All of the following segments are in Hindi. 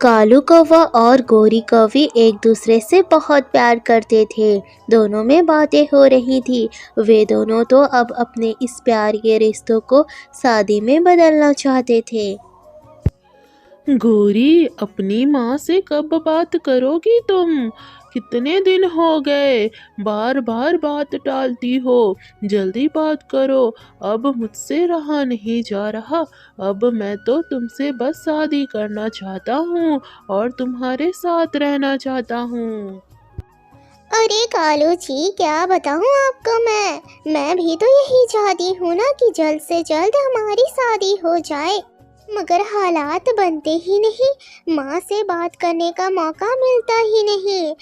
कालू कौवा और गोरी कौवी एक दूसरे से बहुत प्यार करते थे। दोनों में बातें हो रही थी। वे दोनों तो अब अपने इस प्यार के रिश्तों को शादी में बदलना चाहते थे। गोरी, अपनी माँ से कब बात करोगी तुम? कितने दिन हो गए, बार बार बात टालती हो। जल्दी बात करो, अब मुझसे रहा नहीं जा रहा। अब मैं तो तुमसे बस शादी करना चाहता हूँ और तुम्हारे साथ रहना चाहता हूँ। अरे कालू जी, क्या बताऊँ आपको। मैं भी तो यही चाहती हूँ ना कि जल्द से जल्द हमारी शादी हो जाए, मगर हालात बनते ही नहीं। माँ से बात करने का मौका मिलता ही नहीं।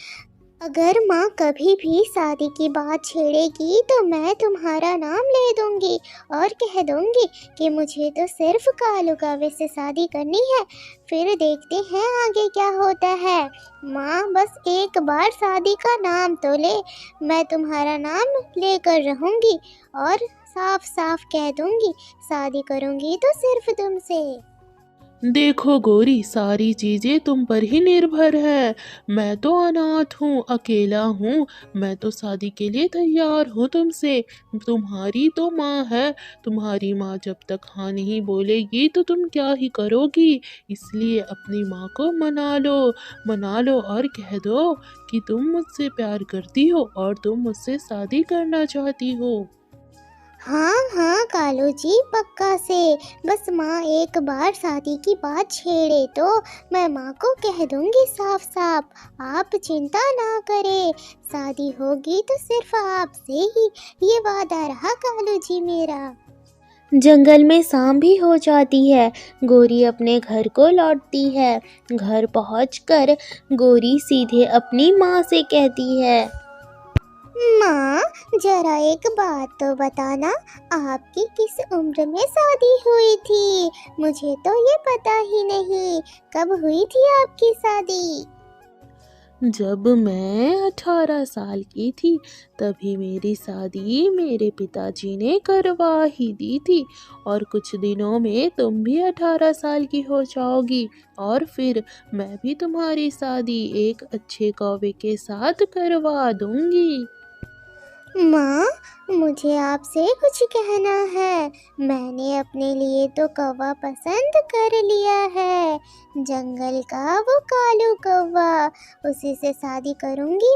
अगर माँ कभी भी शादी की बात छेड़ेगी तो मैं तुम्हारा नाम ले दूंगी और कह दूंगी कि मुझे तो सिर्फ कालू कावे से शादी करनी है। फिर देखते हैं आगे क्या होता है। माँ बस एक बार शादी का नाम तो ले, मैं तुम्हारा नाम लेकर रहूंगी और साफ साफ कह दूंगी शादी करूंगी तो सिर्फ तुमसे। देखो गोरी, सारी चीजें तुम पर ही निर्भर है। मैं तो अनाथ हूँ, अकेला हूँ। मैं तो शादी के लिए तैयार हूँ तुमसे। तुम्हारी तो माँ है। तुम्हारी माँ जब तक हाँ नहीं बोलेगी तो तुम क्या ही करोगी। इसलिए अपनी माँ को मना लो और कह दो कि तुम मुझसे प्यार करती हो और तुम मुझसे शादी करना चाहती हो। हाँ हाँ कालू जी, पक्का से। बस माँ एक बार शादी की बात छेड़े तो मैं माँ को कह दूंगी साफ साफ। आप चिंता ना करें, शादी होगी तो सिर्फ आपसे ही। ये वादा रहा कालू जी मेरा। जंगल में शाम भी हो जाती है। गोरी अपने घर को लौटती है। घर पहुंचकर गोरी सीधे अपनी माँ से कहती है, माँ, जरा एक बात तो बताना, आपकी किस उम्र में शादी हुई थी? मुझे तो ये पता ही नहीं। कब हुई थी आपकी शादी? जब मैं 18 साल की थी तभी मेरी शादी मेरे पिताजी ने करवा ही दी थी। और कुछ दिनों में तुम भी 18 साल की हो जाओगी और फिर मैं भी तुम्हारी शादी एक अच्छे कौवे के साथ करवा दूंगी। माँ, मुझे आपसे कुछ कहना है। मैंने अपने लिए तो कौवा पसंद कर लिया है, जंगल का वो कालू कौवा। उसी से शादी करूँगी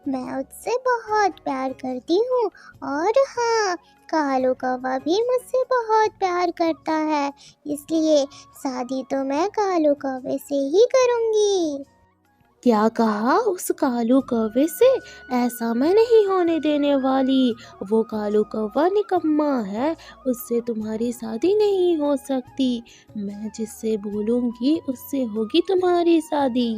मैं उससे बहुत प्यार करती हूँ। और हाँ, कालू कौवा भी मुझसे बहुत प्यार करता है, इसलिए शादी तो मैं कालू कौवे से ही करूँगी। क्या कहा उस कालू कौवे से? ऐसा मैं नहीं होने देने वाली। वो कालू कौवा निकम्मा है, उससे तुम्हारी शादी नहीं हो सकती। मैं जिससे बोलूँगी उससे होगी तुम्हारी शादी।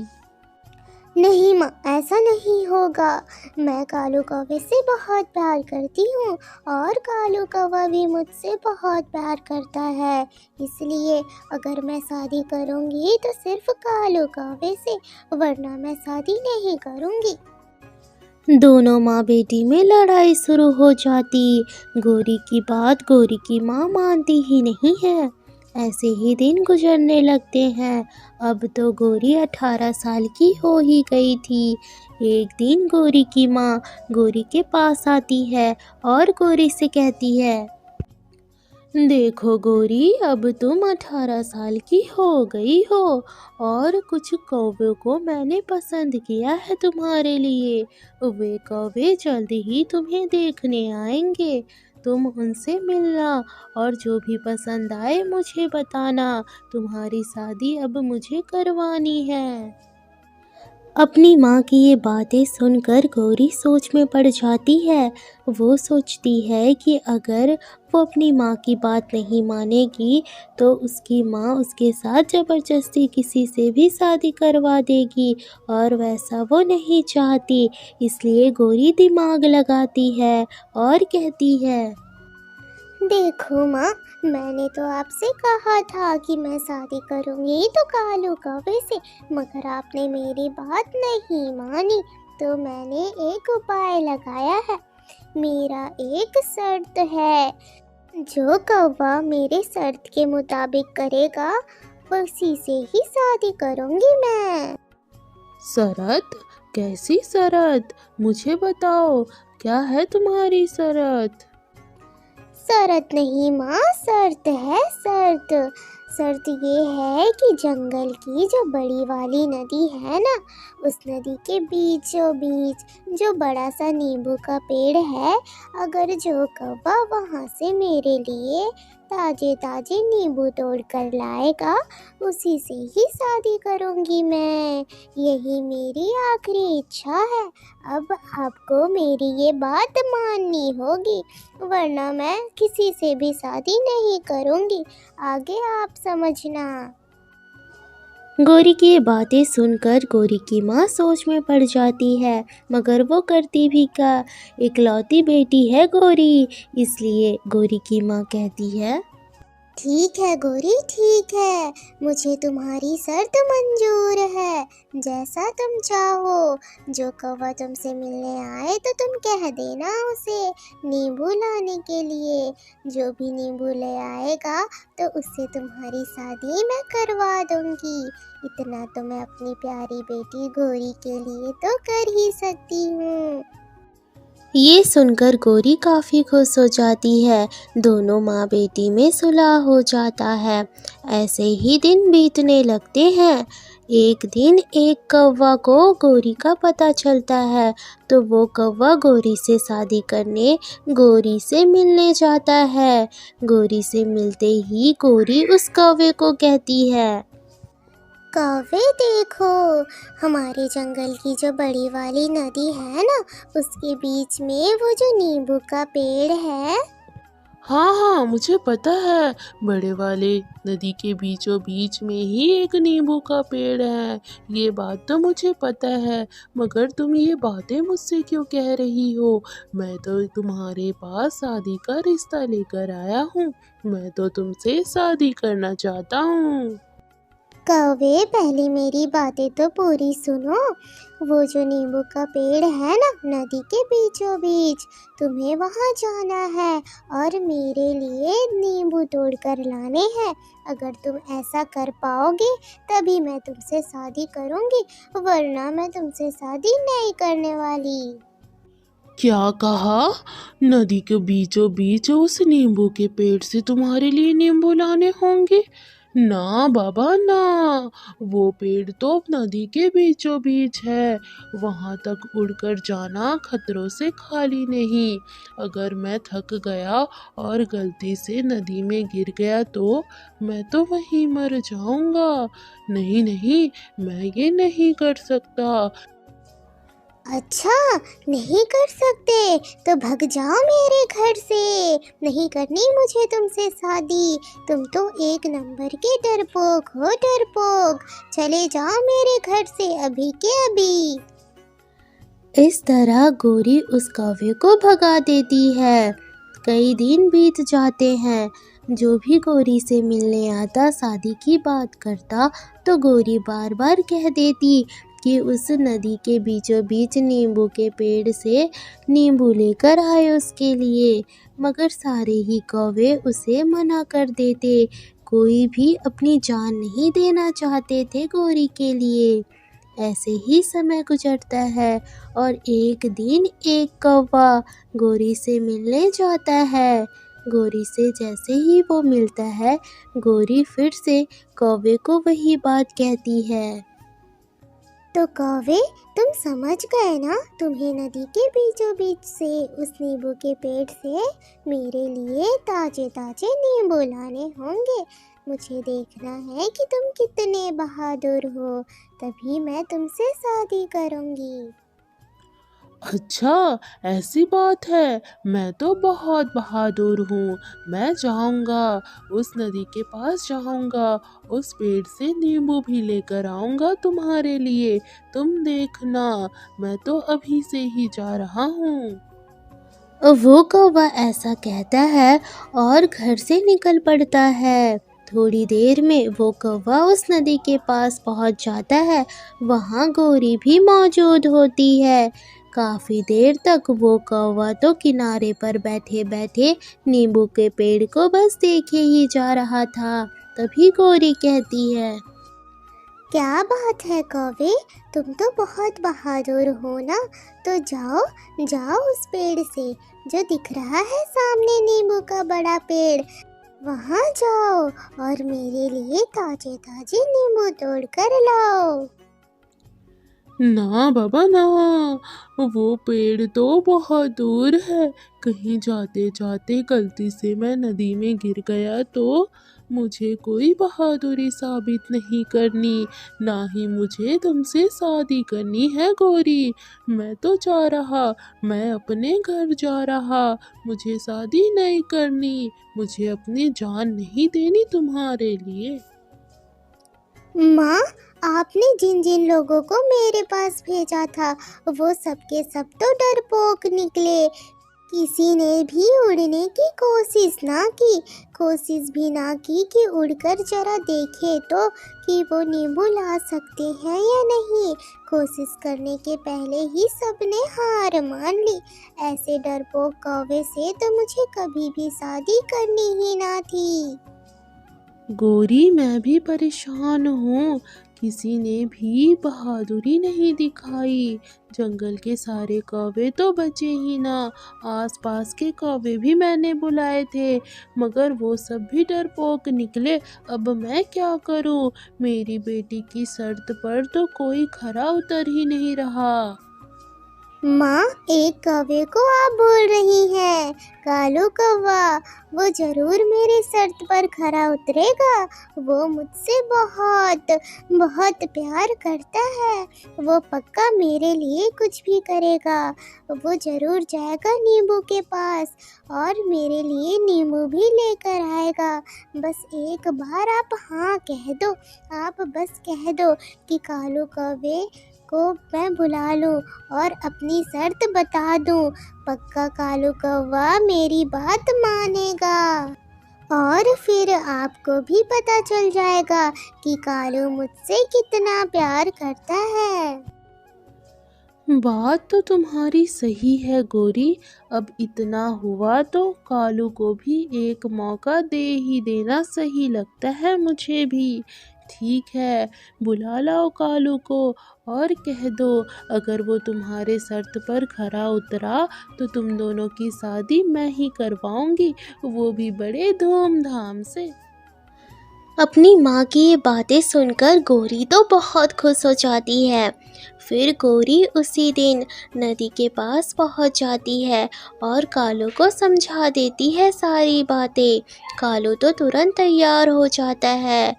नहीं माँ, ऐसा नहीं होगा। मैं कालू कौवे से बहुत प्यार करती हूँ और कालू कौवा भी मुझसे बहुत प्यार करता है, इसलिए अगर मैं शादी करूँगी तो सिर्फ कालू कौवे से, वरना मैं शादी नहीं करूँगी। दोनों माँ बेटी में लड़ाई शुरू हो जाती। गोरी की बात गोरी की माँ मानती ही नहीं है। ऐसे ही दिन गुजरने लगते हैं। अब तो गोरी 18 साल की हो ही गई थी। एक दिन गोरी की माँ गोरी के पास आती है और गोरी से कहती है, देखो गोरी, अब तुम 18 साल की हो गई हो और कुछ कौवे को मैंने पसंद किया है तुम्हारे लिए। वे कौवे जल्द ही तुम्हें देखने आएंगे। तुम उनसे मिलना और जो भी पसंद आए मुझे बताना। तुम्हारी शादी अब मुझे करवानी है। अपनी माँ की ये बातें सुनकर गौरी सोच में पड़ जाती है। वो सोचती है कि अगर वो अपनी माँ की बात नहीं मानेगी तो उसकी माँ उसके साथ ज़बरदस्ती किसी से भी शादी करवा देगी, और वैसा वो नहीं चाहती। इसलिए गौरी दिमाग लगाती है और कहती है, देखो माँ, मैंने तो आपसे कहा था कि मैं शादी करूँगी तो कालू कौवे से, मगर आपने मेरी बात नहीं मानी। तो मैंने एक उपाय लगाया है। मेरा एक शर्त है, जो कौवा मेरे शर्त के मुताबिक करेगा उसी से ही शादी करूंगी मैं। शरत? कैसी शरत? मुझे बताओ, क्या है तुम्हारी शरत? शरत नहीं माँ, शर्त है, शर्त। शर्त ये है कि जंगल की जो बड़ी वाली नदी है ना, उस नदी के बीचों बीच जो बड़ा सा नींबू का पेड़ है, अगर जो कौवा वहाँ से मेरे लिए ताजे ताजे नींबू तोड़ कर लाएगा, उसी से ही शादी करूँगी मैं। यही मेरी आखिरी इच्छा है। अब आपको मेरी ये बात माननी होगी, वरना मैं किसी से भी शादी नहीं करूँगी। आगे आप समझना। गौरी की ये बातें सुनकर गौरी की माँ सोच में पड़ जाती है, मगर वो करती भी क्या, इकलौती बेटी है गौरी, इसलिए गौरी की माँ कहती है, ठीक है गौरी, ठीक है, मुझे तुम्हारी शर्त मंजूर है। जैसा तुम चाहो, जो कौवा तुमसे मिलने आए तो तुम कह देना उसे नींबू लाने के लिए। जो भी नींबू ले आएगा तो उससे तुम्हारी शादी मैं करवा दूंगी। इतना तो मैं अपनी प्यारी बेटी गौरी के लिए तो कर ही सकती हूँ। ये सुनकर गौरी काफ़ी खुश हो जाती है। दोनों माँ बेटी में सुलह हो जाता है। ऐसे ही दिन बीतने लगते हैं। एक दिन एक कौवा को गौरी का पता चलता है, तो वो कौवा गौरी से शादी करने गौरी से मिलने जाता है। गौरी से मिलते ही गौरी उस कौवे को कहती है, कौवे देखो, हमारे जंगल की जो बड़ी वाली नदी है ना, उसके बीच में वो जो नींबू का पेड़ है। हाँ हाँ, मुझे पता है, बड़े वाले नदी के बीचों बीच में ही एक नींबू का पेड़ है। ये बात तो मुझे पता है, मगर तुम ये बातें मुझसे क्यों कह रही हो? मैं तो तुम्हारे पास शादी का रिश्ता लेकर आया हूँ। मैं तो तुमसे शादी करना चाहता हूँ। कौवे, पहले मेरी बातें तो पूरी सुनो। वो जो नींबू का पेड़ है ना, नदी के बीचों बीच, तुम्हें वहाँ जाना है और मेरे लिए नींबू तोड़ कर लाने हैं। अगर तुम ऐसा कर पाओगे तभी मैं तुमसे शादी करूँगी, वरना मैं तुमसे शादी नहीं करने वाली। क्या कहा? नदी के बीचों बीच उस नींबू के पेड़ से तुम्हारे लिए नींबू लाने होंगे? ना बाबा ना, वो पेड़ तो नदी के बीचों बीच है। वहां तक उड़कर जाना खतरों से खाली नहीं। अगर मैं थक गया और गलती से नदी में गिर गया तो मैं तो वहीं मर जाऊंगा। नहीं नहीं, मैं ये नहीं कर सकता। अच्छा, नहीं कर सकते तो भग जाओ मेरे घर से। नहीं करनी मुझे तुमसे शादी। तुम तो एक नंबर के डरपोक हो, डरपोक। चले जाओ मेरे घर से अभी के अभी। इस तरह गौरी उस कौवे को भगा देती है। कई दिन बीत जाते हैं। जो भी गौरी से मिलने आता, शादी की बात करता, तो गौरी बार बार कह देती कि उस नदी के बीचों बीच नींबू के पेड़ से नींबू लेकर आए उसके लिए, मगर सारे ही कौवे उसे मना कर देते। कोई भी अपनी जान नहीं देना चाहते थे गौरी के लिए। ऐसे ही समय गुजरता है और एक दिन एक कौवा गौरी से मिलने जाता है। गौरी से जैसे ही वो मिलता है, गौरी फिर से कौवे को वही बात कहती है। तो कौवे, तुम समझ गए ना? तुम्हें नदी के बीचों बीच से उस नींबू के पेड़ से मेरे लिए ताजे ताजे नींबू लाने होंगे। मुझे देखना है कि तुम कितने बहादुर हो, तभी मैं तुमसे शादी करूंगी। अच्छा, ऐसी बात है। मैं तो बहुत बहादुर हूँ। मैं जाऊँगा, उस नदी के पास जाऊँगा, उस पेड़ से नींबू भी लेकर आऊँगा तुम्हारे लिए। तुम देखना, मैं तो अभी से ही जा रहा हूँ। वो कौवा ऐसा कहता है और घर से निकल पड़ता है। थोड़ी देर में वो कौवा उस नदी के पास पहुंच जाता है। वहां गौरी भी मौजूद होती है। काफ़ी देर तक वो कौवा तो किनारे पर बैठे बैठे नींबू के पेड़ को बस देखे ही जा रहा था। तभी गौरी कहती है, क्या बात है कौवे, तुम तो बहुत बहादुर हो ना। तो जाओ जाओ उस पेड़ से जो दिख रहा है सामने, नींबू का बड़ा पेड़, वहाँ जाओ और मेरे लिए ताजे ताजे नींबू तोड़ कर लाओ। ना बाबा ना, वो पेड़ तो बहुत दूर है। कहीं जाते जाते गलती से मैं नदी में गिर गया तो मुझे कोई बहादुरी साबित नहीं करनी, ना ही मुझे तुमसे शादी करनी है गौरी। मैं तो जा रहा, मैं अपने घर जा रहा, मुझे शादी नहीं करनी, मुझे अपनी जान नहीं देनी तुम्हारे लिए। माँ, आपने जिन जिन लोगों को मेरे पास भेजा था वो सब के सब तो डरपोक निकले। किसी ने भी उड़ने की कोशिश भी ना की कि उड़कर जरा देखे तो कि वो नींबू ला सकते हैं या नहीं। कोशिश करने के पहले ही सबने हार मान ली। ऐसे डरपोक कौवे से तो मुझे कभी भी शादी करनी ही ना थी। गौरी मैं भी परेशान हूँ, किसी ने भी बहादुरी नहीं दिखाई। जंगल के सारे कौवे तो बचे ही ना, आसपास के कौवे भी मैंने बुलाए थे मगर वो सब भी डरपोक निकले। अब मैं क्या करूँ? मेरी बेटी की शर्त पर तो कोई खरा उतर ही नहीं रहा। माँ, एक कौवे को आप बोल रही हैं, कालू कौवा। वो जरूर मेरी शर्त पर खरा उतरेगा। वो मुझसे बहुत बहुत प्यार करता है। वो पक्का मेरे लिए कुछ भी करेगा। वो जरूर जाएगा नींबू के पास और मेरे लिए नींबू भी लेकर आएगा। बस एक बार आप हाँ कह दो, आप बस कह दो कि कालू कौवे को मैं बुला लूं और अपनी शर्त बता दूं। पक्का कालू कौवा मेरी बात मानेगा और फिर आपको भी पता चल जाएगा कि कालू मुझसे कितना प्यार करता है। बात तो तुम्हारी सही है गौरी, अब इतना हुआ तो कालू को भी एक मौका दे ही देना सही लगता है मुझे भी। ठीक है, बुला लाओ कालू को और कह दो अगर वो तुम्हारे शर्त पर खरा उतरा तो तुम दोनों की शादी मैं ही करवाऊंगी, वो भी बड़े धूमधाम से। अपनी माँ की ये बातें सुनकर गौरी तो बहुत खुश हो जाती है। फिर गौरी उसी दिन नदी के पास पहुँच जाती है और कालू को समझा देती है सारी बातें। कालू तो तुरंत तैयार हो जाता है।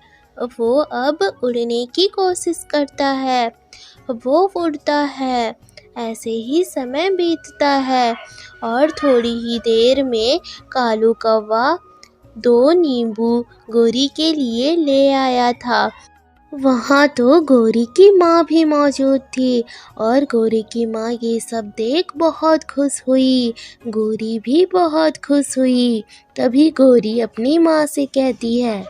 वो अब उड़ने की कोशिश करता है। वो उड़ता है। ऐसे ही समय बीतता है और थोड़ी ही देर में कालू कौवा 2 नींबू गौरी के लिए ले आया था। वहाँ तो गौरी की माँ भी मौजूद थी और गौरी की माँ ये सब देख बहुत खुश हुई। गौरी भी बहुत खुश हुई। तभी गौरी अपनी माँ से कहती है,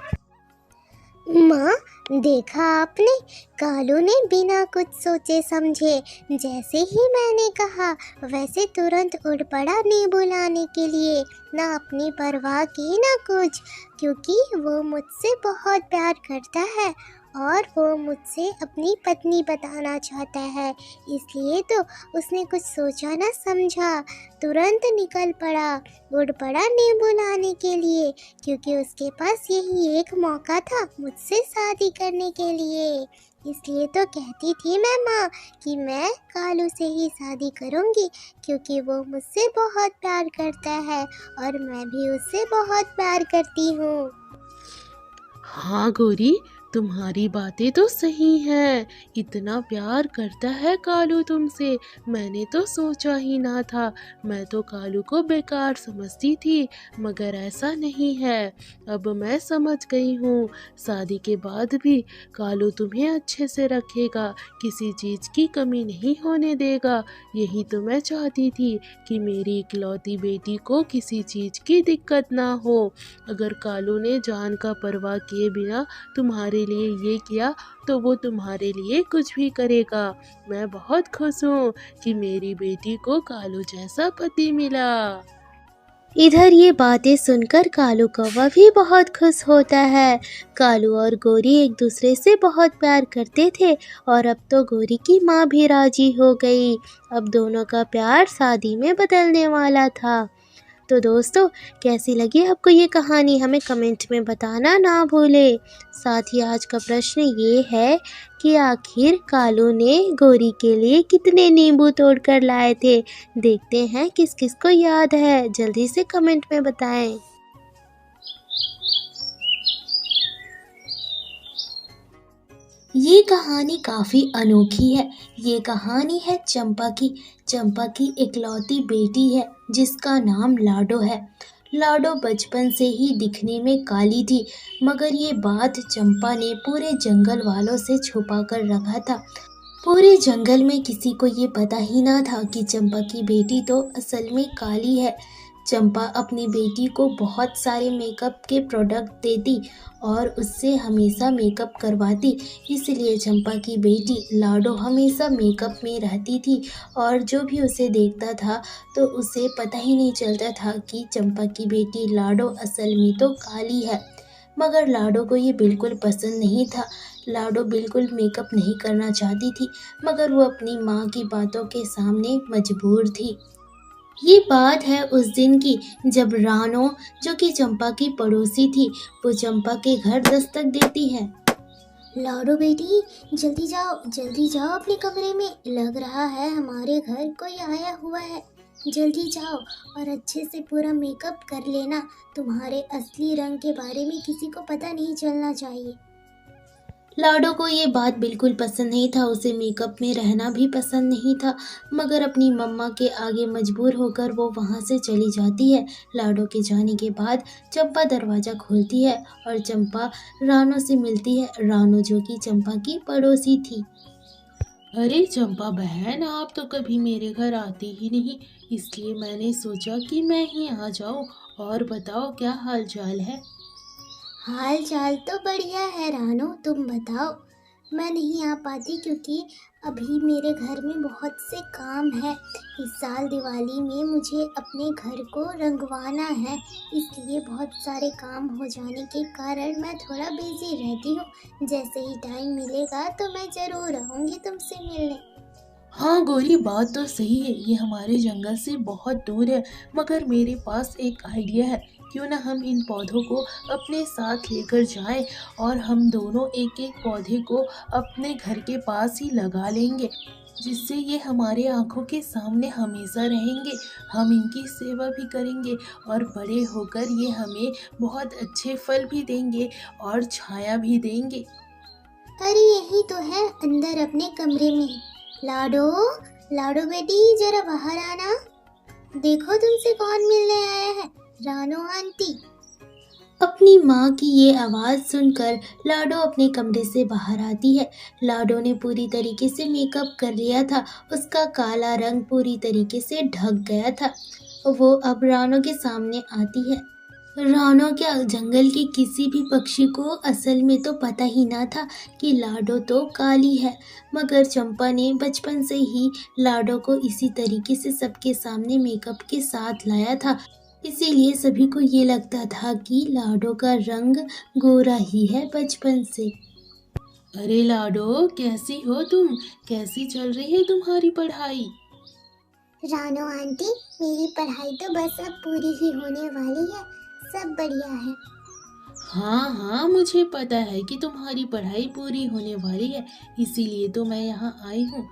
माँ, देखा आपने, कालू ने बिना कुछ सोचे समझे जैसे ही मैंने कहा वैसे तुरंत उड़ पड़ा नींबू लाने के लिए। ना अपनी परवाह की ना कुछ, क्योंकि वो मुझसे बहुत प्यार करता है और वो मुझसे अपनी पत्नी बताना चाहता है। इसलिए तो उसने कुछ सोचा ना समझा, तुरंत निकल पड़ा, उड़ पड़ा नींबू लाने के लिए, क्योंकि उसके पास यही एक मौका था मुझसे शादी करने के लिए। इसलिए तो कहती थी मैं माँ कि मैं कालू से ही शादी करूँगी, क्योंकि वो मुझसे बहुत प्यार करता है और मैं भी उससे बहुत प्यार करती हूँ। हाँ गौरी, तुम्हारी बातें तो सही हैं। इतना प्यार करता है कालू तुमसे, मैंने तो सोचा ही ना था। मैं तो कालू को बेकार समझती थी मगर ऐसा नहीं है। अब मैं समझ गई हूँ, शादी के बाद भी कालू तुम्हें अच्छे से रखेगा, किसी चीज़ की कमी नहीं होने देगा। यही तो मैं चाहती थी कि मेरी इकलौती बेटी को किसी चीज़ की दिक्कत ना हो। अगर कालू ने जान का परवाह किए बिना तुम्हारे लिए ये किया तो वो तुम्हारे लिए कुछ भी करेगा। मैं बहुत खुश हूँ कि मेरी बेटी को कालू जैसा पति मिला। इधर ये बातें सुनकर कालू कौवा भी बहुत खुश होता है। कालू और गोरी एक दूसरे से बहुत प्यार करते थे और अब तो गोरी की माँ भी राजी हो गई। अब दोनों का प्यार शादी में बदलने वाला था। तो दोस्तों, कैसी लगी आपको ये कहानी, हमें कमेंट में बताना ना भूलें। साथ ही आज का प्रश्न ये है कि आखिर कालू ने गोरी के लिए कितने नींबू तोड़कर लाए थे। देखते हैं किस किस को याद है, जल्दी से कमेंट में बताएं। ये कहानी काफ़ी अनोखी है। ये कहानी है चंपा की। चंपा की इकलौती बेटी है जिसका नाम लाडो है। लाडो बचपन से ही दिखने में काली थी, मगर ये बात चंपा ने पूरे जंगल वालों से छुपा कर रखा था। पूरे जंगल में किसी को ये पता ही ना था कि चंपा की बेटी तो असल में काली है। चंपा अपनी बेटी को बहुत सारे मेकअप के प्रोडक्ट देती और उससे हमेशा मेकअप करवाती, इसलिए चंपा की बेटी लाडो हमेशा मेकअप में रहती थी और जो भी उसे देखता था तो उसे पता ही नहीं चलता था कि चंपा की बेटी लाडो असल में तो काली है। मगर लाडो को ये बिल्कुल पसंद नहीं था। लाडो बिल्कुल मेकअप नहीं करना चाहती थी, मगर वो अपनी माँ की बातों के सामने मजबूर थी। ये बात है उस दिन की जब रानो, जो कि चंपा की पड़ोसी थी, वो चंपा के घर दस्तक देती है। लाडो बेटी, जल्दी जाओ अपने कमरे में। लग रहा है हमारे घर कोई आया हुआ है। जल्दी जाओ और अच्छे से पूरा मेकअप कर लेना। तुम्हारे असली रंग के बारे में किसी को पता नहीं चलना चाहिए। लाडो को ये बात बिल्कुल पसंद नहीं था, उसे मेकअप में रहना भी पसंद नहीं था, मगर अपनी मम्मा के आगे मजबूर होकर वो वहाँ से चली जाती है। लाडो के जाने के बाद चंपा दरवाज़ा खोलती है और चंपा रानो से मिलती है। रानो जो कि चंपा की पड़ोसी थी। अरे चंपा बहन, आप तो कभी मेरे घर आती ही नहीं, इसलिए मैंने सोचा कि मैं ही आ जाऊं। और बताओ क्या हाल चाल है। हाल चाल तो बढ़िया है रानो, तुम बताओ। मैं नहीं आ पाती क्योंकि अभी मेरे घर में बहुत से काम है। इस साल दिवाली में मुझे अपने घर को रंगवाना है, इसलिए बहुत सारे काम हो जाने के कारण मैं थोड़ा बिजी रहती हूँ। जैसे ही टाइम मिलेगा तो मैं ज़रूर आऊँगी तुमसे मिलने। हाँ गोरी, बात तो सही है, ये हमारे जंगल से बहुत दूर है, मगर मेरे पास एक आइडिया है। क्यों ना हम इन पौधों को अपने साथ लेकर जाएं और हम दोनों एक एक पौधे को अपने घर के पास ही लगा लेंगे, जिससे ये हमारे आंखों के सामने हमेशा रहेंगे। हम इनकी सेवा भी करेंगे और बड़े होकर ये हमें बहुत अच्छे फल भी देंगे और छाया भी देंगे। अरे यही तो है, अंदर अपने कमरे में। लाडो, लाडो बेटी जरा बाहर आना। देखो तुमसे कौन मिलने आया है, रानो आंटी। अपनी माँ की ये आवाज़ सुनकर लाडो अपने कमरे से बाहर आती है। लाडो ने पूरी तरीके से मेकअप कर लिया था, उसका काला रंग पूरी तरीके से ढक गया था। वो अब रानो के सामने आती है। रानो क्या, जंगल के किसी भी पक्षी को असल में तो पता ही ना था कि लाडो तो काली है, मगर चंपा ने बचपन से ही लाडो को इसी तरीके से सबके सामने मेकअप के साथ लाया था, इसीलिए सभी को ये लगता था कि लाडो का रंग गोरा ही है बचपन से। अरे लाडो, कैसी हो तुम? कैसी चल रही है तुम्हारी पढ़ाई? रानो आंटी, मेरी पढ़ाई तो बस अब पूरी ही होने वाली है, सब बढ़िया है। हाँ हाँ, मुझे पता है कि तुम्हारी पढ़ाई पूरी होने वाली है, इसीलिए तो मैं यहाँ आई हूँ।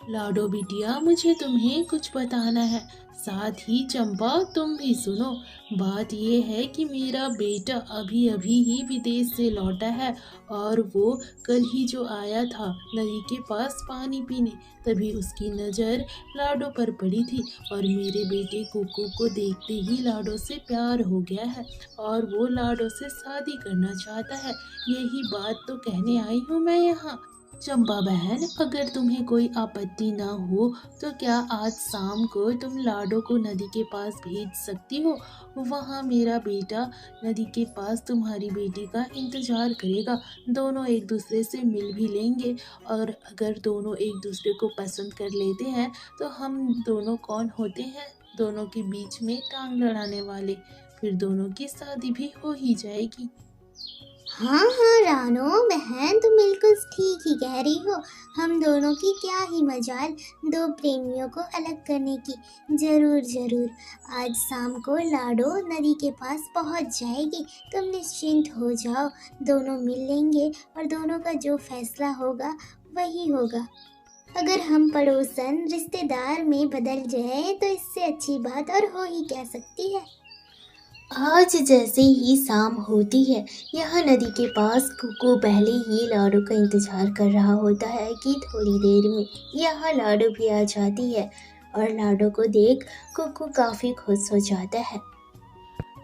लाडो बिटिया, मुझे तुम्हें कुछ बताना है। साथ ही चंपा, तुम भी सुनो। बात ये है कि मेरा बेटा अभी अभी ही विदेश से लौटा है और वो कल ही जो आया था नदी के पास पानी पीने, तभी उसकी नज़र लाडो पर पड़ी थी और मेरे बेटे कुकू को देखते ही लाडो से प्यार हो गया है और वो लाडो से शादी करना चाहता है। यही बात तो कहने आई हूँ मैं यहाँ। चंपा बहन, अगर तुम्हें कोई आपत्ति ना हो तो क्या आज शाम को तुम लाडो को नदी के पास भेज सकती हो? वहाँ मेरा बेटा नदी के पास तुम्हारी बेटी का इंतजार करेगा। दोनों एक दूसरे से मिल भी लेंगे और अगर दोनों एक दूसरे को पसंद कर लेते हैं तो हम दोनों कौन होते हैं दोनों के बीच में टांग लड़ाने वाले। फिर दोनों की शादी भी हो ही जाएगी। हाँ हाँ रानो बहन, तुम बिल्कुल ठीक ही कह रही हो। हम दोनों की क्या ही मजाल दो प्रेमियों को अलग करने की। जरूर जरूर, आज शाम को लाडो नदी के पास पहुंच जाएगी। तुम निश्चिंत हो जाओ, दोनों मिल लेंगे और दोनों का जो फैसला होगा वही होगा। अगर हम पड़ोसन रिश्तेदार में बदल जाए तो इससे अच्छी बात और हो ही क्या सकती है। आज जैसे ही शाम होती है, यहाँ नदी के पास कुकू पहले ही लाडो का इंतजार कर रहा होता है कि थोड़ी देर में यहाँ लाडो भी आ जाती है और लाडो को देख कुकू काफी खुश हो जाता है।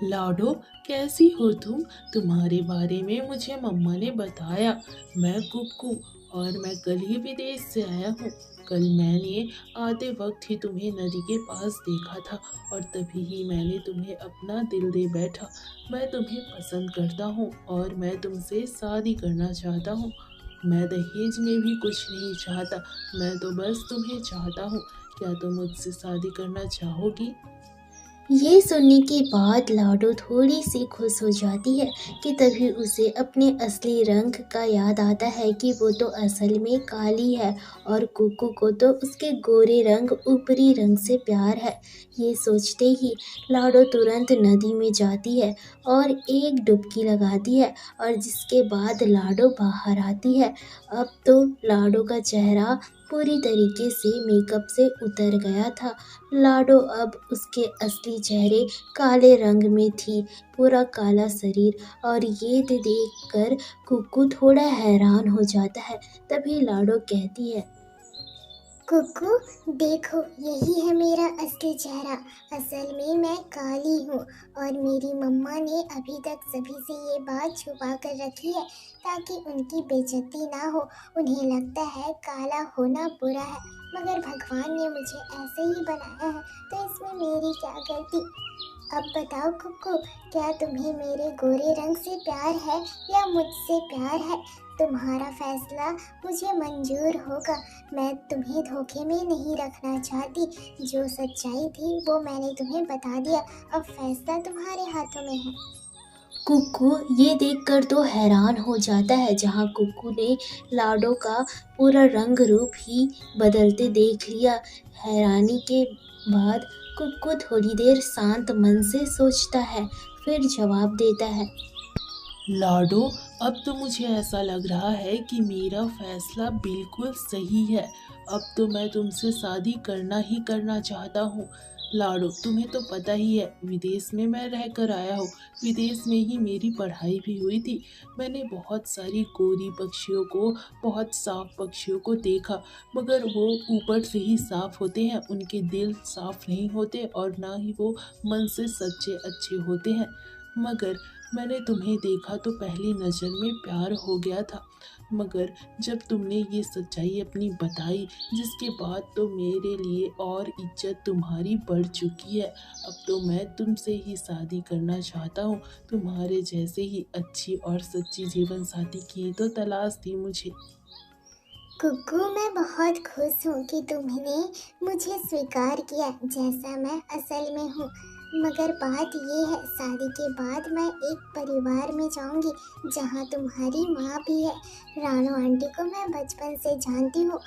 लाडो, कैसी हो तुम? तुम्हारे बारे में मुझे मम्मा ने बताया। मैं कुक्कू और मैं कल ही विदेश से आया हूँ। कल मैंने आते वक्त ही तुम्हें नदी के पास देखा था और तभी ही मैंने तुम्हें अपना दिल दे बैठा। मैं तुम्हें पसंद करता हूँ और मैं तुमसे शादी करना चाहता हूँ। मैं दहेज में भी कुछ नहीं चाहता, मैं तो बस तुम्हें चाहता हूँ। क्या तुम मुझसे शादी करना चाहोगी? ये सुनने के बाद लाडो थोड़ी सी खुश हो जाती है कि तभी उसे अपने असली रंग का याद आता है कि वो तो असल में काली है और कुकू को तो उसके गोरे रंग ऊपरी रंग से प्यार है। ये सोचते ही लाडो तुरंत नदी में जाती है और एक डुबकी लगाती है और जिसके बाद लाडो बाहर आती है। अब तो लाडो का चेहरा पूरी तरीके से मेकअप से उतर गया था। लाडो अब उसके असली चेहरे काले रंग में थी, पूरा काला शरीर, और ये देखकर कुकू थोड़ा हैरान हो जाता है। तभी लाडो कहती है, कुकू देखो, यही है मेरा असली चेहरा। असल में मैं काली हूँ और मेरी मम्मा ने अभी तक सभी से ये बात छुपा कर रखी है ताकि उनकी बेइज्जती ना हो। उन्हें लगता है काला होना बुरा है, मगर भगवान ने मुझे ऐसे ही बनाया है, तो इसमें मेरी क्या गलती। अब बताओ कुकू, क्या तुम्हें मेरे गोरे रंग से प्यार है या मुझसे प्यार है? तुम्हारा फैसला मुझे मंजूर होगा। मैं तुम्हें धोखे में नहीं रखना चाहती। जो सच्चाई थी वो मैंने तुम्हें बता दिया। अब फैसला तुम्हारे हाथों में है। कुकू ये देखकर तो हैरान हो जाता है। जहाँ कुकू ने लाडो का पूरा रंग रूप ही बदलते देख लिया। हैरानी के बाद कुकू थोड़ी देर शांत मन से सोचता है, फिर जवाब देता है, लाडो, अब तो मुझे ऐसा लग रहा है कि मेरा फैसला बिल्कुल सही है। अब तो मैं तुमसे शादी करना ही करना चाहता हूँ। लाडो, तुम्हें तो पता ही है, विदेश में मैं रह कर आया हूँ। विदेश में ही मेरी पढ़ाई भी हुई थी। मैंने बहुत सारी गोरी पक्षियों को, बहुत साफ पक्षियों को देखा, मगर वो ऊपर से ही साफ होते हैं, उनके दिल साफ नहीं होते और ना ही वो मन से सच्चे अच्छे होते हैं। मगर मैंने तुम्हें देखा तो पहली नज़र में प्यार हो गया था, मगर जब तुमने ये सच्चाई अपनी बताई, जिसके बाद तो मेरे लिए और इज्जत तुम्हारी बढ़ चुकी है। अब तो मैं तुमसे ही शादी करना चाहता हूँ। तुम्हारे जैसे ही अच्छी और सच्ची जीवन साथी की तो तलाश थी मुझे। कुकू, मैं बहुत खुश हूँ कि तुमने मुझे स्वीकार किया जैसा मैं असल में हूँ। मगर बात ये है, शादी के बाद मैं एक परिवार में जाऊंगी जहाँ तुम्हारी माँ भी है। रानो आंटी को मैं बचपन से जानती हूँ।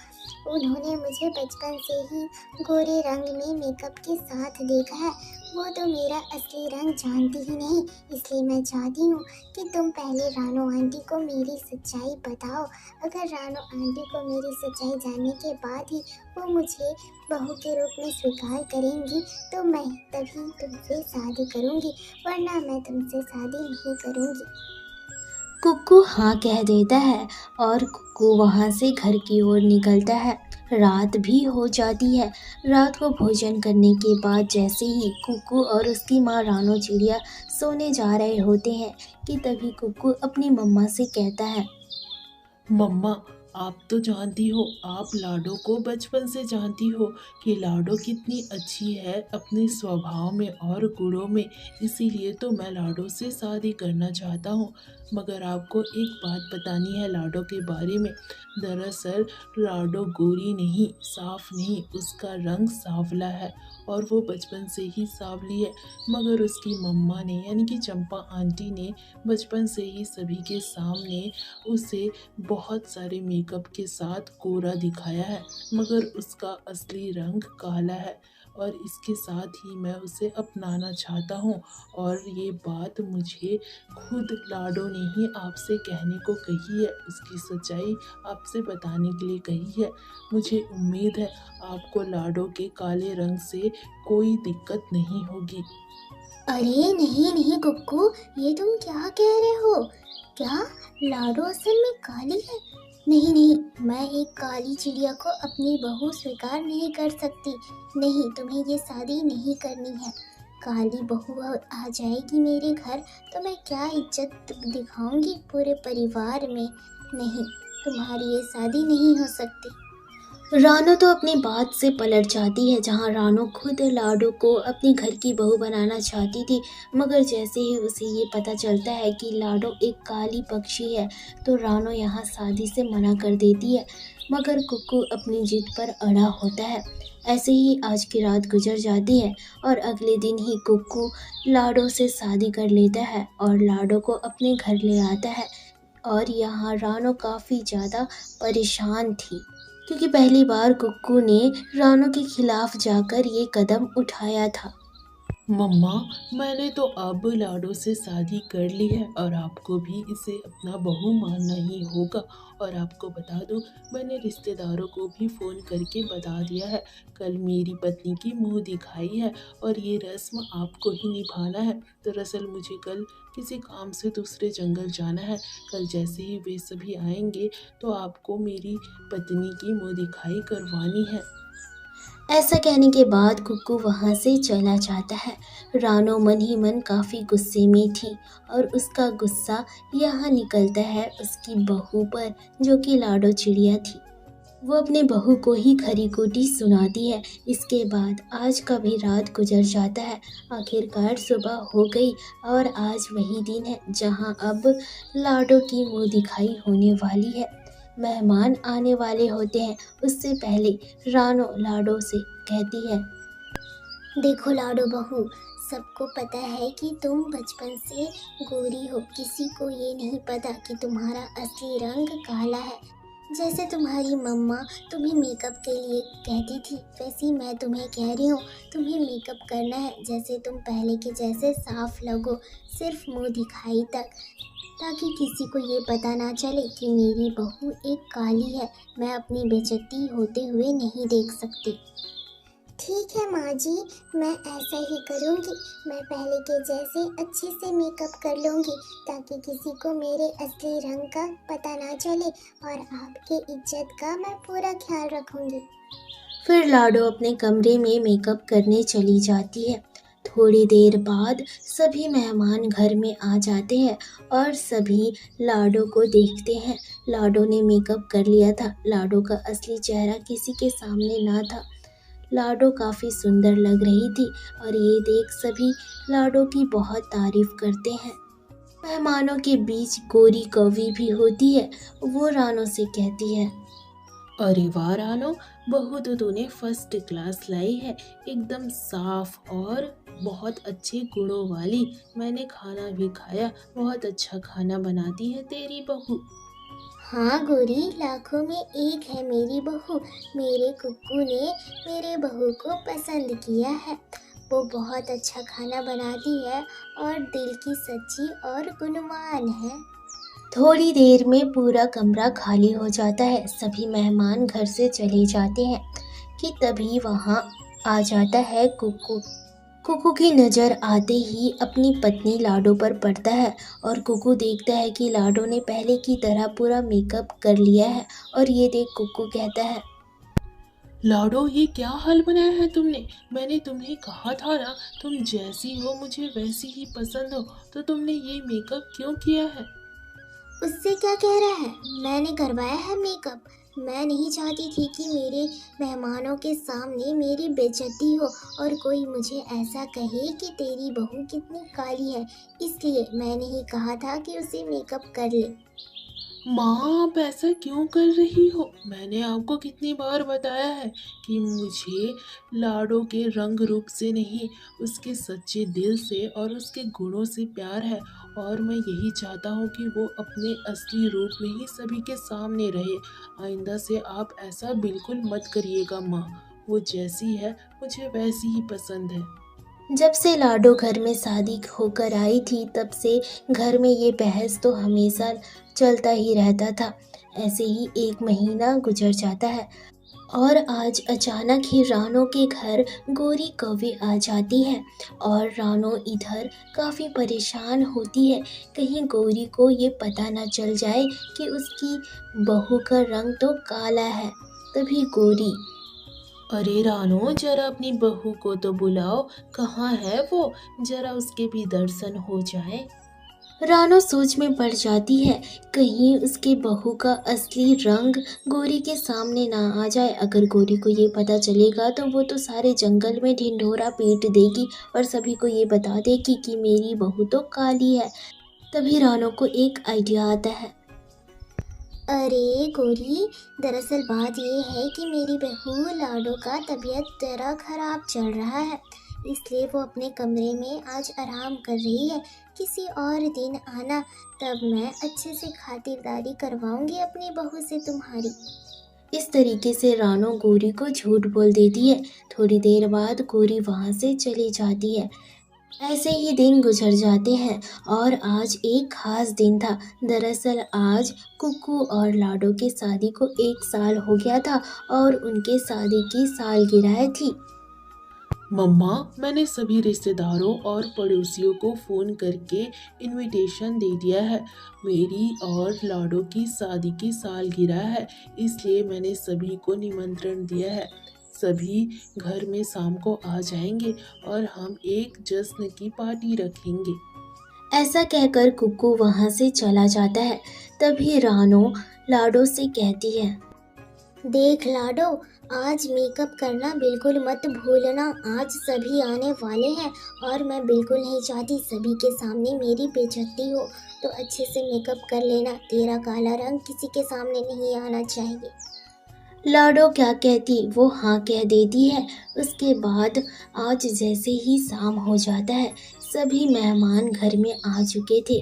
उन्होंने मुझे बचपन से ही गोरे रंग में मेकअप के साथ देखा है। वो तो मेरा असली रंग जानती ही नहीं, इसलिए मैं चाहती हूँ कि तुम पहले रानो आंटी को मेरी सच्चाई बताओ। अगर रानो आंटी को मेरी सच्चाई जानने के बाद ही वो मुझे बहू के रूप में स्वीकार करेंगी तो मैं तभी तुमसे शादी करूँगी, वरना मैं तुमसे शादी नहीं करूँगी। कुकू हाँ कह देता है और कुकू वहाँ से घर की ओर निकलता है। रात भी हो जाती है। रात को भोजन करने के बाद जैसे ही कुकू और उसकी माँ रानो चिड़िया सोने जा रहे होते हैं कि तभी कुकू अपनी मम्मा से कहता है, मम्मा, आप तो जानती हो, आप लाडो को बचपन से जानती हो कि लाडो कितनी अच्छी है अपने स्वभाव में और गुणों में। इसीलिए तो मैं लाडो से शादी करना चाहता हूँ। मगर आपको एक बात बतानी है लाडो के बारे में। दरअसल लाडो गोरी नहीं, साफ नहीं, उसका रंग सांवला है और वो बचपन से ही सांवली है। मगर उसकी मम्मा ने यानी कि चंपा आंटी ने बचपन से ही सभी के सामने उसे बहुत सारे मेकअप के साथ गोरा दिखाया है, मगर उसका असली रंग काला है। और इसके साथ ही मैं उसे अपनाना चाहता हूँ। और ये बात मुझे खुद लाडो ने ही आपसे कहने को कही है, उसकी सच्चाई आपसे बताने के लिए कही है। मुझे उम्मीद है आपको लाडो के काले रंग से कोई दिक्कत नहीं होगी। अरे नहीं नहीं कुक्कू, ये तुम क्या कह रहे हो? क्या लाडो असल में काली है? नहीं नहीं, मैं एक काली चिड़िया को अपनी बहू स्वीकार नहीं कर सकती। नहीं, तुम्हें ये शादी नहीं करनी है। काली बहू आ जाएगी मेरे घर तो मैं क्या इज्जत दिखाऊंगी पूरे परिवार में। नहीं, तुम्हारी ये शादी नहीं हो सकती। रानो तो अपनी बात से पलट जाती है। जहाँ रानो खुद लाडो को अपनी घर की बहू बनाना चाहती थी, मगर जैसे ही उसे ये पता चलता है कि लाडो एक काली पक्षी है तो रानो यहाँ शादी से मना कर देती है। मगर कुक्कू अपनी जिद पर अड़ा होता है। ऐसे ही आज की रात गुजर जाती है और अगले दिन ही कुक्कू लाडो से शादी कर लेता है और लाडो को अपने घर ले आता है। और यहाँ रानो काफ़ी ज़्यादा परेशान थी, क्योंकि पहली बार कुक्कू ने रानो के खिलाफ जाकर ये कदम उठाया था। मम्मा, मैंने तो अब लाडो से शादी कर ली है और आपको भी इसे अपना बहू मानना ही होगा। और आपको बता दूं, मैंने रिश्तेदारों को भी फ़ोन करके बता दिया है। कल मेरी पत्नी की मुंह दिखाई है और ये रस्म आपको ही निभाना है। दरअसल मुझे कल किसी काम से दूसरे जंगल जाना है। कल जैसे ही वे सभी आएंगे तो आपको मेरी पत्नी की मुंह दिखाई करवानी है। ऐसा कहने के बाद कुक्कू वहाँ से चला जाता है। रानो मन ही मन काफ़ी गुस्से में थी और उसका गुस्सा यहाँ निकलता है उसकी बहू पर, जो कि लाडो चिड़िया थी। वो अपने बहू को ही खरी खोटी सुनाती है। इसके बाद आज का भी रात गुजर जाता है। आखिरकार सुबह हो गई और आज वही दिन है जहाँ अब लाडो की मुँह दिखाई होने वाली है। मेहमान आने वाले होते हैं। उससे पहले रानो लाडो से कहती है, देखो लाडो बहू, सबको पता है कि तुम बचपन से गोरी हो। किसी को ये नहीं पता कि तुम्हारा असली रंग काला है। जैसे तुम्हारी मम्मा तुम्हें मेकअप के लिए कहती थी, वैसे ही मैं तुम्हें कह रही हूँ, तुम्हें मेकअप करना है जैसे तुम पहले के जैसे साफ लगो, सिर्फ मुंह दिखाई तक, ताकि किसी को ये पता ना चले कि मेरी बहू एक काली है। मैं अपनी बेइज्जती होते हुए नहीं देख सकती। ठीक है माँ जी, मैं ऐसा ही करूँगी। मैं पहले के जैसे अच्छे से मेकअप कर लूँगी ताकि किसी को मेरे असली रंग का पता ना चले, और आपके इज्जत का मैं पूरा ख्याल रखूँगी। फिर लाडो अपने कमरे में मेकअप करने चली जाती है। थोड़ी देर बाद सभी मेहमान घर में आ जाते हैं और सभी लाडो को देखते हैं। लाडो ने मेकअप कर लिया था। लाडो का असली चेहरा किसी के सामने ना था। लाडो काफ़ी सुंदर लग रही थी और ये देख सभी लाडो की बहुत तारीफ करते हैं। मेहमानों के बीच गोरी कौवी भी होती है। वो रानो से कहती है, अरे वाह रानो, बहू तो तूने फर्स्ट क्लास लाई है, एकदम साफ और बहुत अच्छे गुणों वाली। मैंने खाना भी खाया, बहुत अच्छा खाना बनाती है तेरी बहू। हाँ गोरी, लाखों में एक है मेरी बहू। मेरे कुक्कू ने मेरे बहू को पसंद किया है। वो बहुत अच्छा खाना बनाती है और दिल की सच्ची और गुणवान है। थोड़ी देर में पूरा कमरा खाली हो जाता है। सभी मेहमान घर से चले जाते हैं कि तभी वहाँ आ जाता है कुक्कू। कुक्कू की नज़र आते ही अपनी पत्नी लाडो पर पड़ता है और कुक्कू देखता है कि लाडो ने पहले की तरह पूरा मेकअप कर लिया है। और ये देख कुक्कू कहता है, लाडो, ये क्या हाल बनाया है तुमने? मैंने तुम्हें कहा था ना, तुम जैसी हो मुझे वैसी ही पसंद हो, तो तुमने ये मेकअप क्यों किया है? उससे क्या कह रहा है? मैंने करवाया है मेकअप। मैं नहीं चाहती थी कि मेरे मेहमानों के सामने मेरी बेइज्जती हो और कोई मुझे ऐसा कहे कि तेरी बहू कितनी काली है, इसलिए मैंने ही कहा था कि उसे मेकअप कर ले। माँ, आप ऐसा क्यों कर रही हो? मैंने आपको कितनी बार बताया है कि मुझे लाडो के रंग रूप से नहीं, उसके सच्चे दिल से और उसके गुणों से प्यार है। और मैं यही चाहता हूँ कि वो अपने असली रूप में ही सभी के सामने रहे। आइंदा से आप ऐसा बिल्कुल मत करिएगा माँ। वो जैसी है मुझे वैसी ही पसंद है। जब से लाडो घर में शादी होकर आई थी तब से घर में ये बहस तो हमेशा चलता ही रहता था। ऐसे ही एक महीना गुजर जाता है और आज अचानक ही रानो के घर गोरी कौवे आ जाती है और रानो इधर काफ़ी परेशान होती है, कहीं गोरी को ये पता ना चल जाए कि उसकी बहू का रंग तो काला है। तभी गोरी, अरे रानो, जरा अपनी बहू को तो बुलाओ। कहाँ है वो? जरा उसके भी दर्शन हो जाए। रानो सोच में पड़ जाती है, कहीं उसके बहू का असली रंग गोरी के सामने ना आ जाए। अगर गोरी को ये पता चलेगा तो वो तो सारे जंगल में ढिंढोरा पीट देगी और सभी को ये बता देगी कि मेरी बहू तो काली है। तभी रानो को एक आइडिया आता है। अरे गोरी, दरअसल बात ये है कि मेरी बहू लाडो का तबीयत जरा खराब चल रहा है, इसलिए वो अपने कमरे में आज आराम कर रही है। किसी और दिन आना, तब मैं अच्छे से खातिरदारी करवाऊंगी अपनी बहू से तुम्हारी। इस तरीके से रानो गोरी को झूठ बोल देती है। थोड़ी देर बाद गोरी वहाँ से चली जाती है। ऐसे ही दिन गुजर जाते हैं और आज एक खास दिन था। दरअसल आज कुक्कू और लाडो की शादी को 1 साल हो गया था और उनके शादी की सालगिरह थी। मम्मा, मैंने सभी रिश्तेदारों और पड़ोसियों को फ़ोन करके इनविटेशन दे दिया है। मेरी और लाडो की शादी की सालगिरह है, इसलिए मैंने सभी को निमंत्रण दिया है। सभी घर में शाम को आ जाएंगे और हम एक जश्न की पार्टी रखेंगे। ऐसा कहकर कुक्कू वहाँ से चला जाता है। तभी रानो लाडो से कहती है, देख लाडो, आज मेकअप करना बिल्कुल मत भूलना। आज सभी आने वाले हैं और मैं बिल्कुल नहीं चाहती सभी के सामने मेरी बेइज्जती हो, तो अच्छे से मेकअप कर लेना। तेरा काला रंग किसी के सामने नहीं आना चाहिए। लाडो क्या कहती, वो हाँ कह देती है। उसके बाद आज जैसे ही शाम हो जाता है, सभी मेहमान घर में आ चुके थे।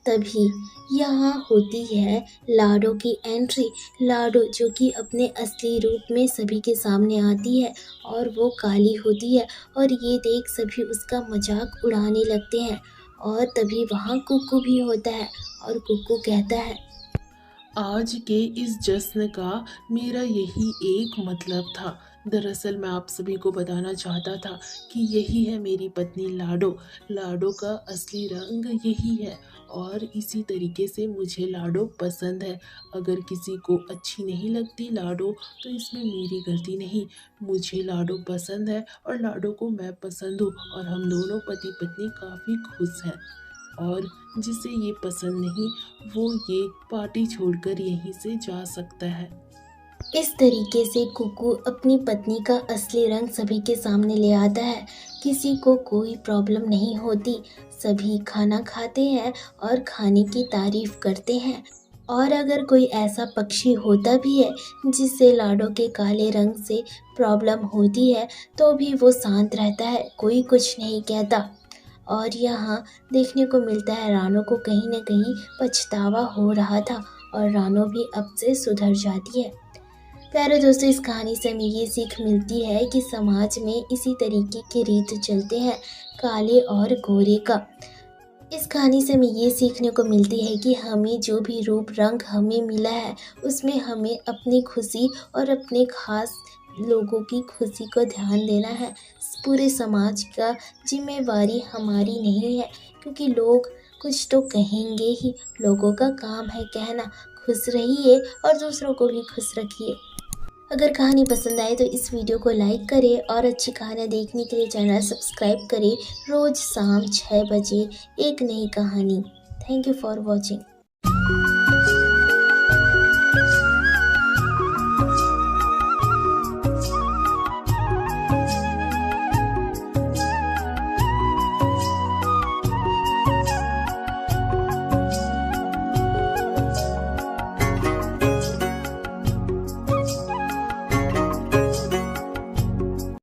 तभी यहाँ होती है लाडो की एंट्री। लाडो जो कि अपने असली रूप में सभी के सामने आती है और वो काली होती है और ये देख सभी उसका मजाक उड़ाने लगते हैं। और तभी वहाँ कुक्कू भी होता है और कुक्कू कहता है, आज के इस जश्न का मेरा यही एक मतलब था। दरअसल मैं आप सभी को बताना चाहता था कि यही है मेरी पत्नी लाडो। लाडो का असली रंग यही है और इसी तरीके से मुझे लाडो पसंद है। अगर किसी को अच्छी नहीं लगती लाडो तो इसमें मेरी गलती नहीं। मुझे लाडो पसंद है और लाडो को मैं पसंद हूँ और हम दोनों पति पत्नी काफ़ी खुश हैं। और जिसे ये पसंद नहीं वो ये पार्टी छोड़कर यहीं से जा सकता है। इस तरीके से कुक्कू अपनी पत्नी का असली रंग सभी के सामने ले आता है। किसी को कोई प्रॉब्लम नहीं होती, सभी खाना खाते हैं और खाने की तारीफ करते हैं। और अगर कोई ऐसा पक्षी होता भी है जिसे लाडो के काले रंग से प्रॉब्लम होती है तो भी वो शांत रहता है, कोई कुछ नहीं कहता। और यहाँ देखने को मिलता है रानो को कहीं न कहीं पछतावा हो रहा था और रानो भी अब से सुधर जाती है। प्यारे दोस्तों, इस कहानी से हमें ये सीख मिलती है कि समाज में इसी तरीके के रीत चलते हैं, काले और गोरे का। इस कहानी से हमें ये सीखने को मिलती है कि हमें जो भी रूप रंग हमें मिला है उसमें हमें अपनी खुशी और अपने खास लोगों की खुशी को ध्यान देना है। पूरे समाज का जिम्मेवारी हमारी नहीं है, क्योंकि लोग कुछ तो कहेंगे ही। लोगों का काम है कहना, खुश रहिए और दूसरों को भी खुश रखिए। अगर कहानी पसंद आए तो इस वीडियो को लाइक करें और अच्छी कहानियाँ देखने के लिए चैनल सब्सक्राइब करें। रोज़ शाम 6 बजे एक नई कहानी। Thank you for watching.